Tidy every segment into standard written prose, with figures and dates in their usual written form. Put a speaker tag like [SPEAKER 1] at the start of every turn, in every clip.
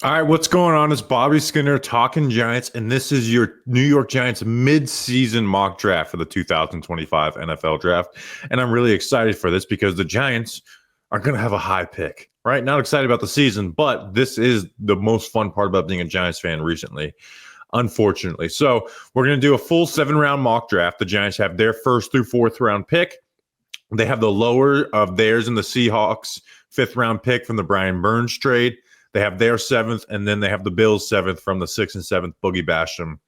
[SPEAKER 1] All right, what's going on? It's Bobby Skinner talking Giants, and this is your New York Giants mid-season mock draft for the 2025 NFL Draft. And I'm really excited for this because the Giants are going to have a high pick, right? Not excited about the season, but this is the most fun part about being a Giants fan recently, unfortunately. So we're going to do a full 7-round mock draft. The Giants have their first through fourth round pick. They have the lower of theirs and the Seahawks 5th-round pick from the Brian Burns trade. They have their 7th, and then they have the Bills' 7th from the 6th and 7th Boogie Basham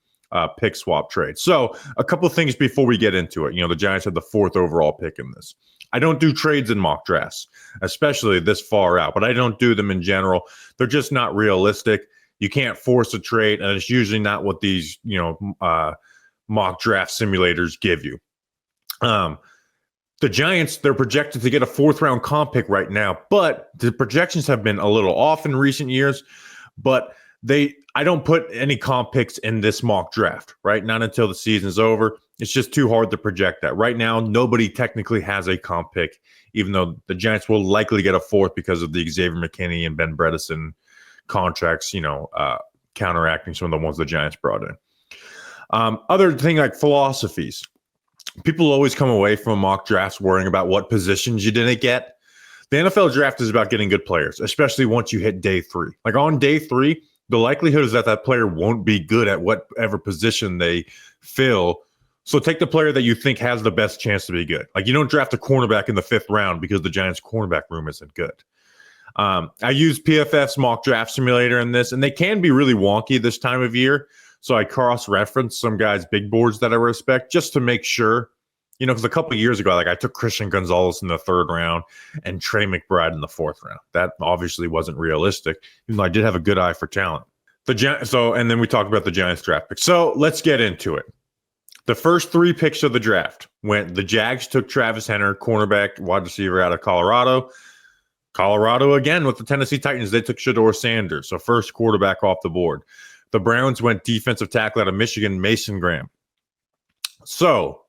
[SPEAKER 1] pick swap trade. So a couple of things before we get into it. The Giants have the 4th overall pick in this. I don't do trades in mock drafts, especially this far out, but I don't do them in general. They're just not realistic. You can't force a trade, and it's usually not what these mock draft simulators give you. The Giants, they're projected to get a 4th-round comp pick right now, but the projections have been a little off in recent years. But I don't put any comp picks in this mock draft, right? Not until the season's over. It's just too hard to project that. Right now, nobody technically has a comp pick, even though the Giants will likely get a 4th because of the Xavier McKinney and Ben Bredesen contracts, counteracting some of the ones the Giants brought in. Other thing like philosophies. People always come away from mock drafts worrying about what positions you didn't get. The NFL draft is about getting good players, especially once you hit day 3. Like on day 3, the likelihood is that player won't be good at whatever position they fill. So take the player that you think has the best chance to be good. Like you don't draft a cornerback in the 5th round because the Giants' cornerback room isn't good. I use PFF's mock draft simulator in this, and they can be really wonky this time of year. So I cross-reference some guys' big boards that I respect just to make sure, because a couple of years ago, I took Christian Gonzalez in the 3rd round and Trey McBride in the 4th round. That obviously wasn't realistic, even though I did have a good eye for talent. And then we talked about the Giants draft pick. So let's get into it. The first 3 picks of the draft went, the Jags took Travis Henner, cornerback, wide receiver out of Colorado. Colorado again with the Tennessee Titans, they took Shedeur Sanders, so first quarterback off the board. The Browns went defensive tackle out of Michigan, Mason Graham. So,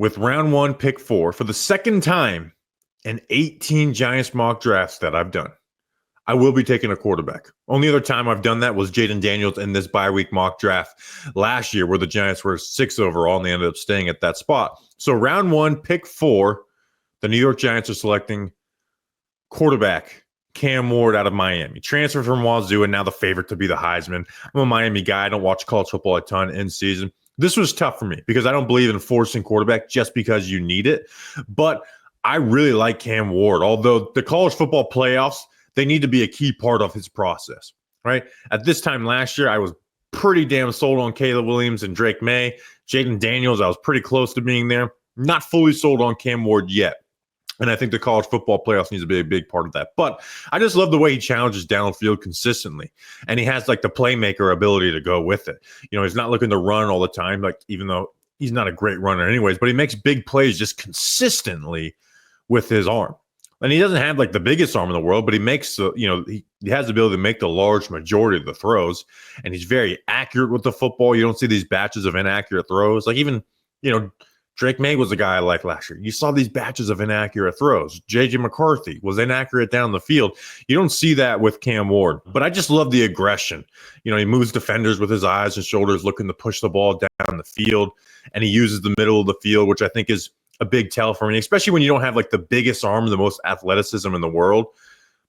[SPEAKER 1] with round 1, pick 4, for the second time in 18 Giants mock drafts that I've done, I will be taking a quarterback. Only other time I've done that was Jaden Daniels in this bye-week mock draft last year where the Giants were 6 overall and they ended up staying at that spot. So, round 1, pick 4, the New York Giants are selecting quarterback Cam Ward out of Miami, transferred from Wazoo and now the favorite to be the Heisman. I'm a Miami guy. I don't watch college football a ton in season. This was tough for me because I don't believe in forcing quarterback just because you need it. But I really like Cam Ward, although the college football playoffs, they need to be a key part of his process, right? At this time last year, I was pretty damn sold on Caleb Williams and Drake May. Jaden Daniels, I was pretty close to being there. Not fully sold on Cam Ward yet. And I think the college football playoffs needs to be a big part of that. But I just love the way he challenges downfield consistently. And he has the playmaker ability to go with it. He's not looking to run all the time, even though he's not a great runner anyways, but he makes big plays just consistently with his arm. And he doesn't have the biggest arm in the world, but he makes he has the ability to make the large majority of the throws. And he's very accurate with the football. You don't see these batches of inaccurate throws. Drake May was a guy I liked last year. You saw these batches of inaccurate throws. J.J. McCarthy was inaccurate down the field. You don't see that with Cam Ward. But I just love the aggression. He moves defenders with his eyes and shoulders, looking to push the ball down the field. And he uses the middle of the field, which I think is a big tell for me, especially when you don't have the biggest arm, the most athleticism in the world.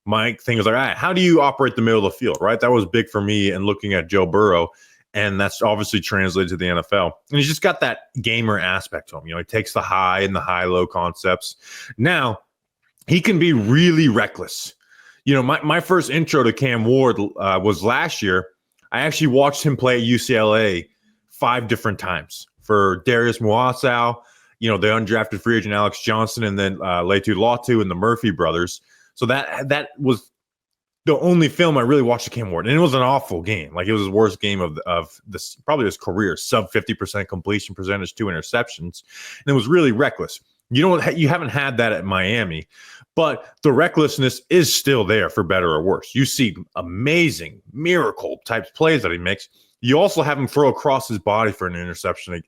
[SPEAKER 1] My thing is all right, how do you operate the middle of the field, right? That was big for me and looking at Joe Burrow. And that's obviously translated to the NFL. And he's just got that gamer aspect to him. He takes the high and the high-low concepts. Now, he can be really reckless. My first intro to Cam Ward was last year. I actually watched him play at UCLA 5 different times for Darius Muasau, the undrafted free agent Alex Johnson, and then Latu Latu and the Murphy brothers. So that was the only film I really watched of Cam Ward, and it was an awful game. It was his worst game of this, probably his career. Sub 50% completion percentage, 2 interceptions, and it was really reckless. You haven't had that at Miami, but the recklessness is still there for better or worse. You see amazing miracle type plays that he makes. You also have him throw across his body for an interception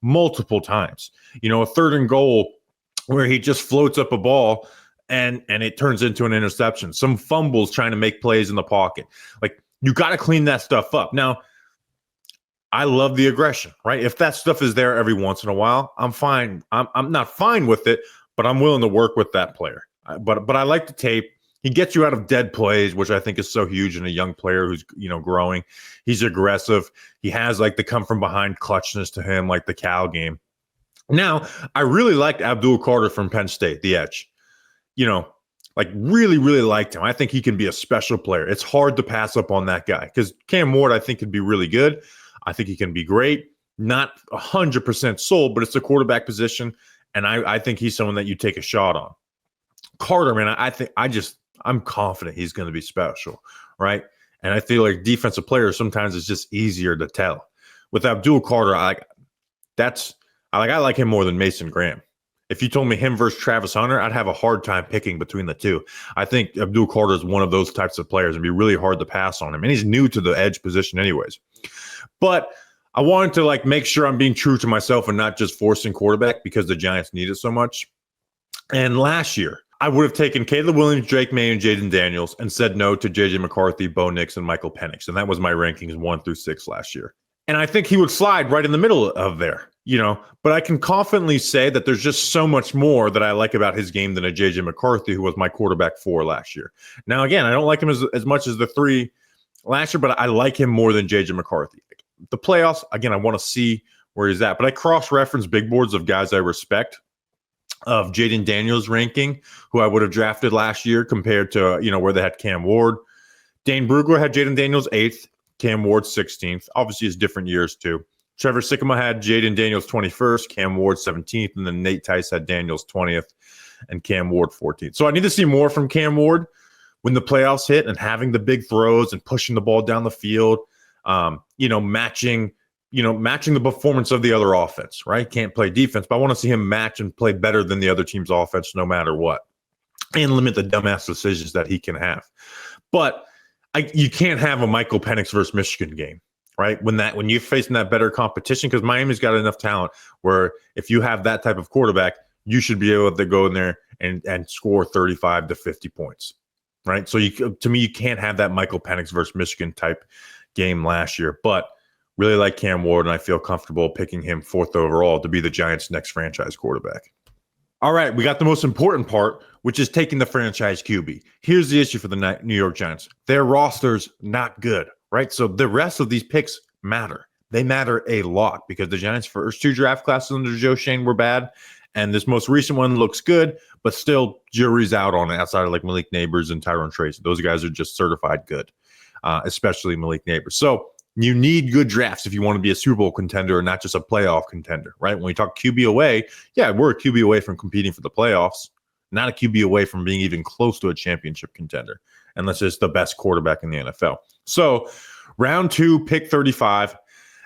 [SPEAKER 1] multiple times. A 3rd and goal where he just floats up a ball and it turns into an interception. Some fumbles trying to make plays in the pocket. Like, you got to clean that stuff up. Now, I love the aggression, right? If that stuff is there every once in a while, I'm fine. I'm not fine with it, but I'm willing to work with that player. But I like the tape. He gets you out of dead plays, which I think is so huge in a young player who's, growing. He's aggressive. He has like the come from behind clutchness to him, like the Cal game. Now, I really liked Abdul Carter from Penn State, the edge. Really, really liked him. I think he can be a special player. It's hard to pass up on that guy because Cam Ward, I think, could be really good. I think he can be great. Not 100% sold, but it's a quarterback position, and I think he's someone that you take a shot on. Carter, man, I'm confident he's going to be special, right? And I feel like defensive players sometimes it's just easier to tell. With Abdul Carter, I like him more than Mason Graham. If you told me him versus Travis Hunter, I'd have a hard time picking between the two. I think Abdul Carter is one of those types of players. It'd be really hard to pass on him, and he's new to the edge position, anyways. But I wanted to make sure I'm being true to myself and not just forcing quarterback because the Giants need it so much. And last year, I would have taken Caleb Williams, Drake May, and Jaden Daniels and said no to J.J. McCarthy, Bo Nix, and Michael Penix. And that was my rankings 1 through 6 last year. And I think he would slide right in the middle of there, But I can confidently say that there's just so much more that I like about his game than a J.J. McCarthy, who was my quarterback 4 last year. Now, again, I don't like him as much as the 3 last year, but I like him more than J.J. McCarthy. The playoffs, again, I want to see where he's at. But I cross-reference big boards of guys I respect, of Jaden Daniels ranking, who I would have drafted last year compared to, where they had Cam Ward. Dane Brugler had Jaden Daniels 8th, Cam Ward 16th. Obviously, it's different years, too. Trevor Sikkema had Jaden Daniels 21st, Cam Ward 17th, and then Nate Tice had Daniels 20th and Cam Ward 14th. So I need to see more from Cam Ward when the playoffs hit and having the big throws and pushing the ball down the field, matching the performance of the other offense, right? Can't play defense, but I want to see him match and play better than the other team's offense no matter what, and limit the dumbass decisions that he can have. But you can't have a Michael Penix versus Michigan game, right? When you're facing that better competition, because Miami's got enough talent where if you have that type of quarterback, you should be able to go in there and score 35 to 50 points, right? So to me, you can't have that Michael Penix versus Michigan type game last year, but really like Cam Ward, and I feel comfortable picking him 4th overall to be the Giants' next franchise quarterback. All right, we got the most important part, which is taking the franchise QB. Here's the issue for the New York Giants. Their roster's not good, right? So the rest of these picks matter. They matter a lot because the Giants' first 2 draft classes under Joe Schoen were bad, and this most recent one looks good, but still jury's out on it outside of Malik Neighbors and Tyrone Tracy. Those guys are just certified good, especially Malik Neighbors. So you need good drafts if you want to be a Super Bowl contender and not just a playoff contender, right? When we talk QB away, yeah, we're a QB away from competing for the playoffs, not a QB away from being even close to a championship contender, unless it's the best quarterback in the NFL. So round 2, pick 35,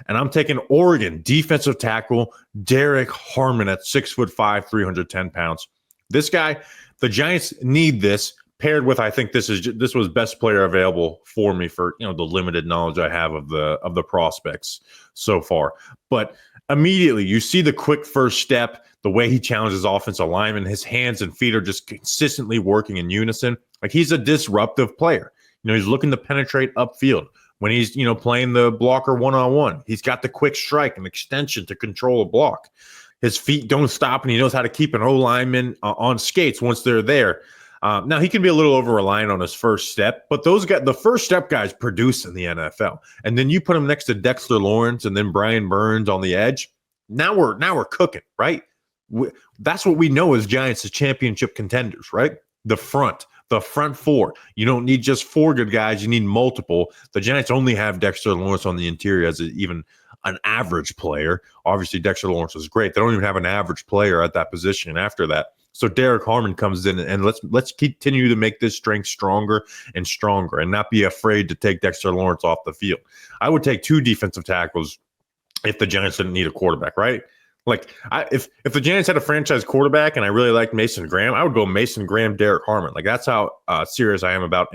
[SPEAKER 1] and I'm taking Oregon defensive tackle Derrick Harmon at 6'5", 310 pounds. This guy, the Giants need this. Paired with, I think this was best player available for me for the limited knowledge I have of the prospects so far. But immediately you see the quick first step, the way he challenges offensive linemen, his hands and feet are just consistently working in unison. He's a disruptive player. He's looking to penetrate upfield when he's playing the blocker one-on-one. He's got the quick strike and extension to control a block. His feet don't stop, and he knows how to keep an O-lineman on skates once they're there. Now, he can be a little over-reliant on his first step, but the first step guys produce in the NFL. And then you put him next to Dexter Lawrence and then Brian Burns on the edge. Now we're cooking, right? That's what we know as Giants as championship contenders, right? The front 4. You don't need just 4 good guys. You need multiple. The Giants only have Dexter Lawrence on the interior as even an average player. Obviously, Dexter Lawrence is great. They don't even have an average player at that position after that. So Derrick Harmon comes in, and let's continue to make this strength stronger and stronger and not be afraid to take Dexter Lawrence off the field. I would take 2 defensive tackles if the Giants didn't need a quarterback, right? If the Giants had a franchise quarterback and I really liked Mason Graham, I would go Mason Graham, Derrick Harmon. That's how serious I am about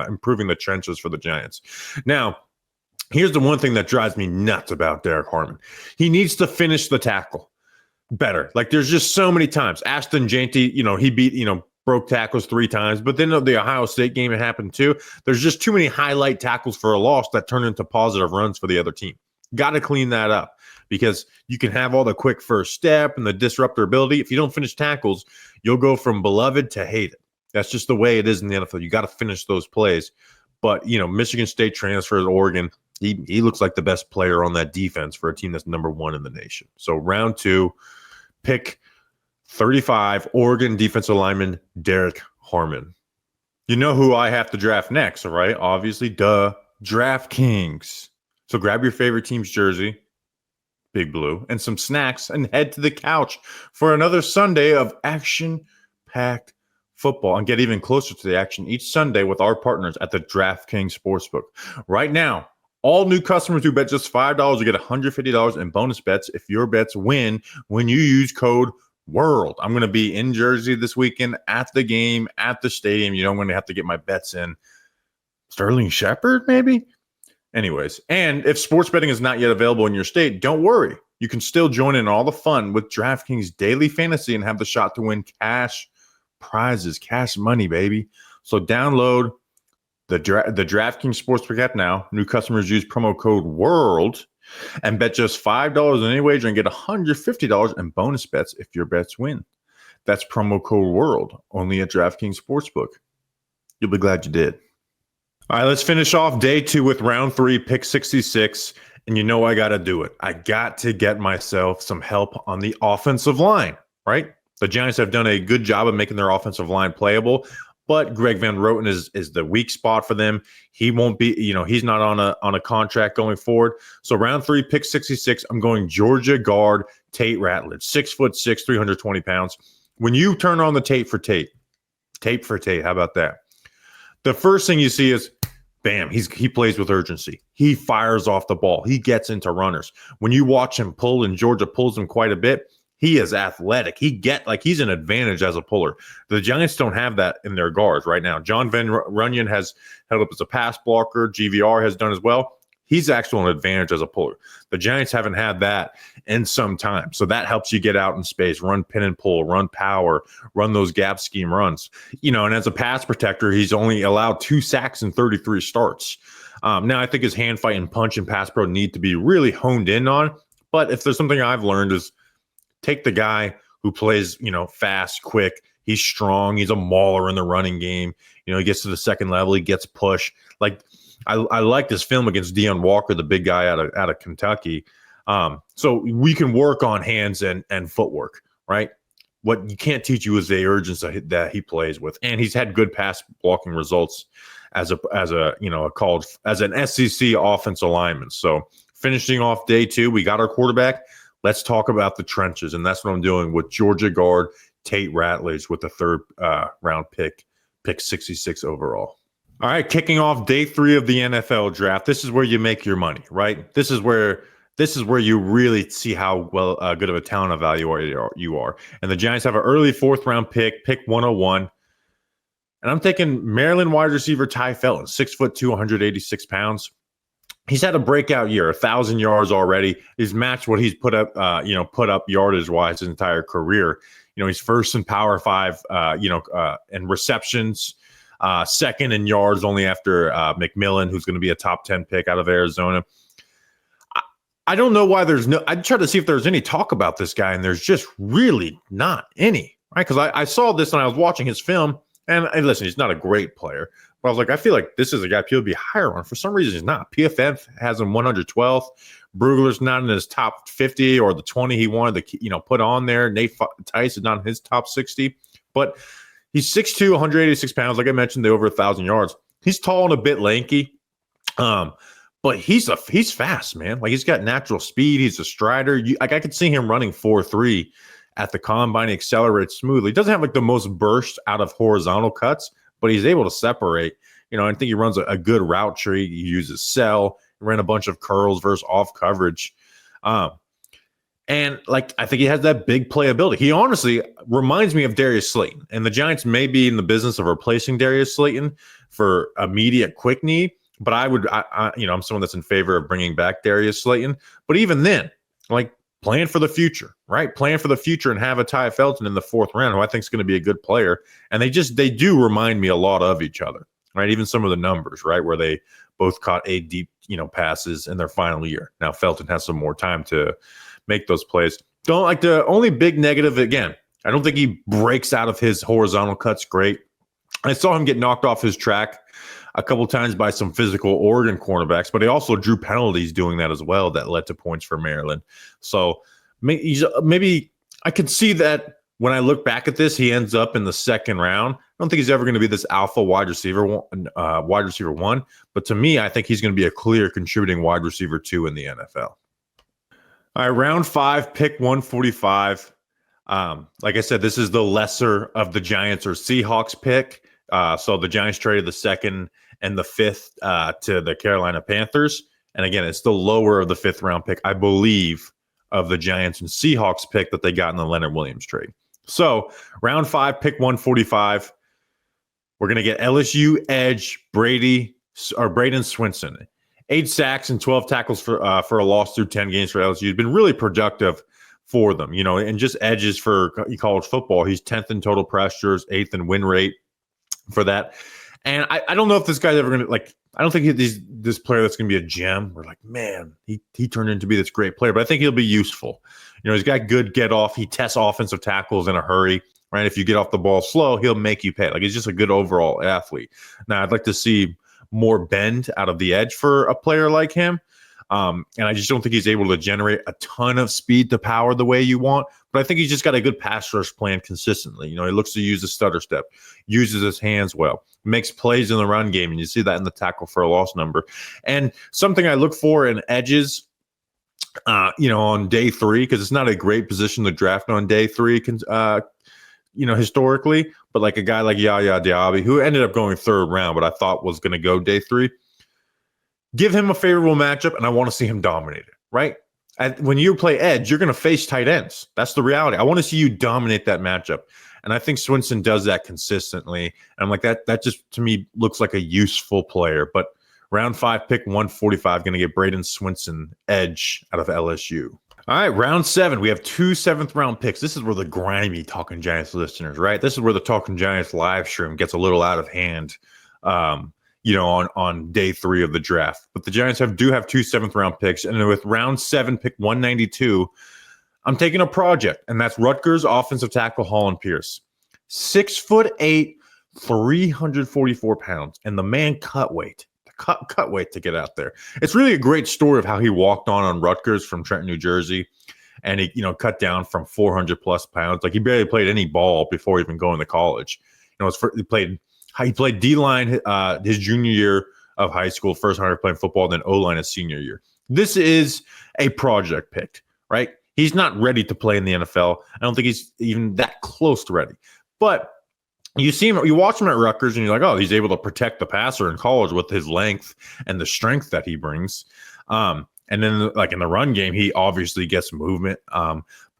[SPEAKER 1] improving the trenches for the Giants. Now, here's the one thing that drives me nuts about Derrick Harmon. He needs to finish the tackle better. There's just so many times. Ashton Jeanty, he beat, broke tackles 3 times. But then the Ohio State game, it happened too. There's just too many highlight tackles for a loss that turn into positive runs for the other team. Got to clean that up because you can have all the quick first step and the disruptor ability. If you don't finish tackles, you'll go from beloved to hated. That's just the way it is in the NFL. You got to finish those plays. But, Michigan State transfers Oregon. He looks like the best player on that defense for a team that's number 1 in the nation. So round 2, pick 35, Oregon defensive lineman Derrick Harmon. You know who I have to draft next, right? Obviously, DraftKings. So grab your favorite team's jersey, Big Blue, and some snacks and head to the couch for another Sunday of action-packed football and get even closer to the action each Sunday with our partners at the DraftKings Sportsbook. Right now, all new customers who bet just $5 will get $150 in bonus bets if your bets win when you use code WORLD. I'm going to be in Jersey this weekend at the game, at the stadium. I'm going to have to get my bets in. Sterling Shepard, maybe? Anyways, and if sports betting is not yet available in your state, don't worry. You can still join in all the fun with DraftKings Daily Fantasy and have the shot to win cash prizes, cash money, baby. So download the DraftKings Sportsbook app now. New customers use promo code WORLD and bet just $5 on any wager and get $150 in bonus bets if your bets win. That's promo code WORLD only at DraftKings Sportsbook. You'll be glad you did. All right, let's finish off day 2 with round 3, pick 66. And I got to do it. I got to get myself some help on the offensive line, right? The Giants have done a good job of making their offensive line playable, but Greg Van Roten is the weak spot for them. He won't be, he's not on a contract going forward. So round 3, pick 66, I'm going Georgia guard Tate Ratledge, 6'6", 320 pounds. When you turn on the tape for Tate, how about that? The first thing you see is, bam, he plays with urgency. He fires off the ball. He gets into runners. When you watch him pull, and Georgia pulls him quite a bit, he is athletic. He's an advantage as a puller. The Giants don't have that in their guards right now. John Van Runyon has held up as a pass blocker. GVR has done as well. He's actually an advantage as a puller. The Giants haven't had that in some time. So that helps you get out in space, run pin and pull, run power, run those gap scheme runs. And as a pass protector, he's only allowed 2 sacks in 33 starts. Now, I think his hand fight and punch and pass pro need to be really honed in on. But if there's something I've learned is take the guy who plays, fast, quick. He's strong. He's a mauler in the running game. He gets to the second level. He gets push. I like this film against Deion Walker, the big guy out of Kentucky. So we can work on hands and footwork, right? What you can't teach you is the urgency that he plays with, and he's had good pass blocking results as an SEC offensive lineman. So finishing off day 2, we got our quarterback. Let's talk about the trenches, and that's what I'm doing with Georgia guard Tate Ratledge with the 3rd round pick 66 overall. All right, kicking off day 3 of the NFL draft. This is where you make your money, right? This is where you really see how good of a talent evaluator you are. And the Giants have an early 4th round pick 101. And I'm taking Maryland wide receiver Tai Felton, 6'2", 186 pounds. He's had a breakout year, 1,000 yards already. He's matched what he's put up yardage wise his entire career. He's first in Power 5, in receptions. Second in yards, only after McMillan, who's going to be a top 10 pick out of Arizona. I don't know why I tried to see if there's any talk about this guy, and there's just really not any, right? Because I saw this and I was watching his film, and listen, he's not a great player, but I was like, I feel like this is a guy people would be higher on. For some reason, he's not. PFF has him 112th. Brugler's not in his top 50 or the 20 he wanted to put on there. Nate Tice is not in his top 60, but he's 6'2", 186 pounds. Like I mentioned, they over 1,000 yards. He's tall and a bit lanky, but he's fast, man. He's got natural speed. He's a strider. I could see him running 4.3 at the combine. He accelerates smoothly. He doesn't have the most burst out of horizontal cuts, but he's able to separate. I think he runs a good route tree. He uses cell. He ran a bunch of curls versus off coverage. And I think he has that big playability. He honestly reminds me of Darius Slayton. And the Giants may be in the business of replacing Darius Slayton for immediate quick need. But I'm someone that's in favor of bringing back Darius Slayton. But even then, Plan for the future, right? Plan for the future and have a Tai Felton in the 4th round, who I think is going to be a good player. And they do remind me a lot of each other, right? Even some of the numbers, right? Where they both caught 8 deep, passes in their final year. Now Felton has some more time to make those plays. Don't like the only big negative, again, I don't think he breaks out of his horizontal cuts great. I saw him get knocked off his track a couple times by some physical Oregon cornerbacks, but he also drew penalties doing that as well that led to points for Maryland. So maybe I could see that when I look back at this, he ends up in the 2nd round. I don't think he's ever going to be this alpha wide receiver one, but to me, I think he's going to be a clear contributing wide receiver 2 in the NFL. All right, round 5, pick 145. Like I said, this is the lesser of the Giants or Seahawks pick. So the Giants traded the 2nd and the 5th to the Carolina Panthers. And again, it's the lower of the 5th round pick, I believe, of the Giants and Seahawks pick that they got in the Leonard Williams trade. So round 5, pick 145. We're going to get LSU edge Bradyn Swinson. 8 sacks and 12 tackles for a loss through 10 games for LSU. He's been really productive for them, and just edges for college football. He's 10th in total pressures, 8th in win rate for that. And I don't know if this guy's ever going to, I don't think this player that's going to be a gem. We're like, man, he turned into be this great player, but I think he'll be useful. He's got good get off. He tests offensive tackles in a hurry, right? If you get off the ball slow, he'll make you pay. He's just a good overall athlete. Now, I'd like to see more bend out of the edge for a player like him. And I just don't think he's able to generate a ton of speed to power the way you want. But I think he's just got a good pass rush plan consistently. He looks to use the stutter step, uses his hands well, makes plays in the run game. And you see that in the tackle for a loss number. And something I look for in edges, on day 3, because it's not a great position to draft on day 3, historically. But like a guy like Yaya Diaby, who ended up going 3rd round, but I thought was going to go day 3. Give him a favorable matchup, and I want to see him dominate it, right? When you play edge, you're going to face tight ends. That's the reality. I want to see you dominate that matchup. And I think Swinson does that consistently. And I'm like, that just, to me, looks like a useful player. But round 5, pick 145, going to get Bradyn Swinson, edge out of LSU. All right, round 7, we have 2 7th-round picks. This is where the grimy Talking Giants listeners, right? This is where the Talking Giants live stream gets a little out of hand. On day 3 of the draft. But the Giants do have 2 7th-round picks. And with round 7, pick 192, I'm taking a project, and that's Rutgers offensive tackle Hollin. 6'8", 344 pounds. And the man cut weight to get out there. It's really a great story of how he walked on Rutgers from Trenton, New Jersey. And he, cut down from 400 plus pounds. He barely played any ball before even going to college. He played D-line his junior year of high school, first time playing football, then O-line his senior year. This is a project pick, right? He's not ready to play in the NFL. I don't think he's even that close to ready. But you watch him at Rutgers, and you're like, oh, he's able to protect the passer in college with his length and the strength that he brings. And then, in the run game, he obviously gets movement.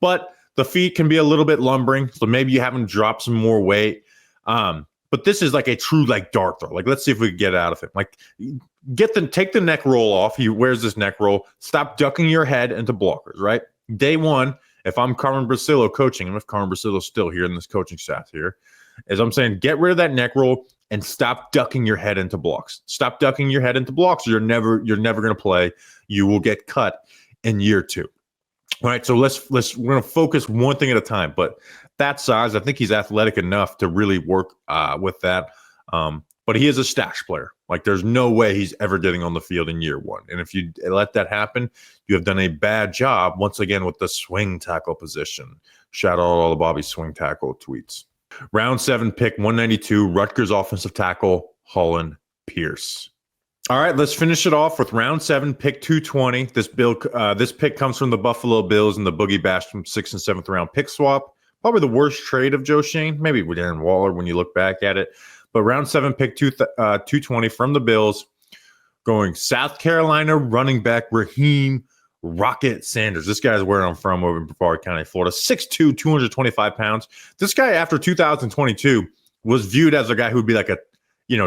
[SPEAKER 1] But the feet can be a little bit lumbering, so maybe you have him drop some more weight. But this is like a true dart throw. Let's see if we can get out of him. Take the neck roll off. He wears this neck roll. Stop ducking your head into blockers, right? Day 1, if I'm Carmen Brasillo coaching, and if Carmen Brasillo's still here in this coaching staff here, is I'm saying get rid of that neck roll and stop ducking your head into blocks. Stop ducking your head into blocks. You're never going to play. You will get cut in year 2. All right, so we're going to focus one thing at a time. But that size, I think he's athletic enough to really work with that. But he is a stash player. There's no way he's ever getting on the field in year 1. And if you let that happen, you have done a bad job, once again, with the swing tackle position. Shout out all the Bobby swing tackle tweets. Round 7, pick 192, Rutgers offensive tackle, Hollin. All right, let's finish it off with round 7, pick 220. This pick comes from the Buffalo Bills and the Boogie Bash from 6th and 7th round pick swap. Probably the worst trade of Joe Schoen, maybe with Darren Waller when you look back at it. But round 7, pick 220 from the Bills, going South Carolina running back Raheim Rocket Sanders. This guy's where I'm from, over in Brevard County, Florida. 6'2", 225 pounds. This guy, after 2022, was viewed as a guy who would be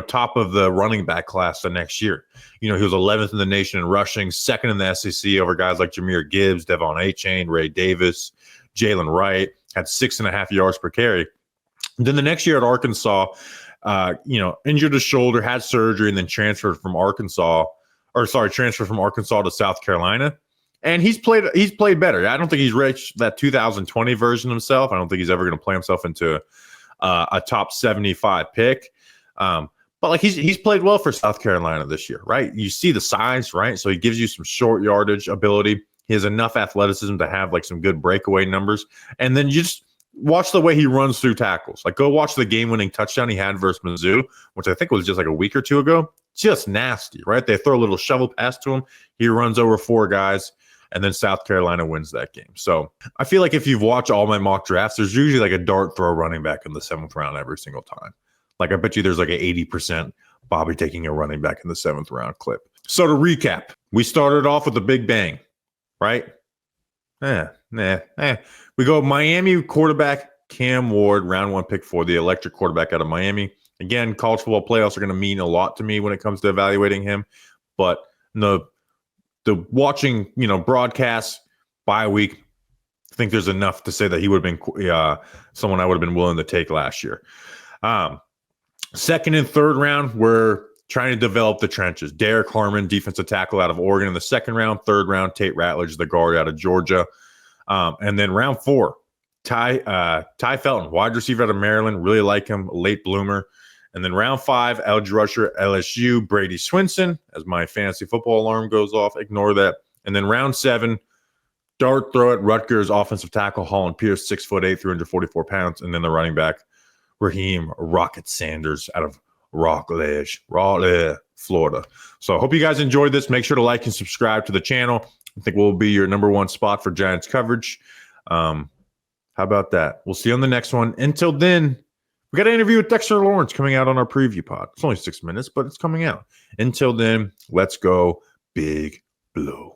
[SPEAKER 1] top of the running back class the next year. He was 11th in the nation in rushing, second in the SEC over guys like Jahmyr Gibbs, Devon Achane, Ray Davis, Jalen Wright, had 6.5 yards per carry. Then the next year at Arkansas, injured his shoulder, had surgery, and then transferred from Arkansas to South Carolina. And he's played better. I don't think he's reached that 2020 version himself. I don't think he's ever going to play himself into a top 75 pick. But like he's played well for South Carolina this year, right? You see the size, right? So he gives you some short yardage ability. He has enough athleticism to have like some good breakaway numbers. And then you just watch the way he runs through tackles. Like go watch the game-winning touchdown he had versus Mizzou, which I think was just like a week or two ago. Just nasty, right? They throw a little shovel pass to him. He runs over 4 guys. And then South Carolina wins that game. So I feel like if you've watched all my mock drafts, there's usually like a dart throw running back in the 7th round every single time. Like I bet you there's like an 80% Bobby taking a running back in the 7th round clip. So to recap, we started off with a big bang, right? We go Miami quarterback Cam Ward, round 1 pick 4, the electric quarterback out of Miami. Again, college football playoffs are going to mean a lot to me when it comes to evaluating him. But the watching, broadcasts bye week, I think there's enough to say that he would have been someone I would have been willing to take last year. 2nd and 3rd round, we're trying to develop the trenches. Derrick Harmon, defensive tackle out of Oregon in the 2nd round. 3rd round, Tate Ratledge, the guard out of Georgia. And then round 4, Tai Felton, wide receiver out of Maryland. Really like him, late bloomer. And then round 5, edge rusher, LSU, Brady Swinson, as my fantasy football alarm goes off. Ignore that. And then round 7, dart throw at Rutgers, offensive tackle, Hollin Pierce, 6'8", 344 pounds. And then the running back, Raheim Rocket Sanders out of Ratledge, Florida. So I hope you guys enjoyed this. Make sure to like and subscribe to the channel. I think we'll be your number 1 spot for Giants coverage. How about that? We'll see you on the next one. Until then, we got an interview with Dexter Lawrence coming out on our preview pod. It's only 6 minutes, but it's coming out. Until then, let's go Big Blue.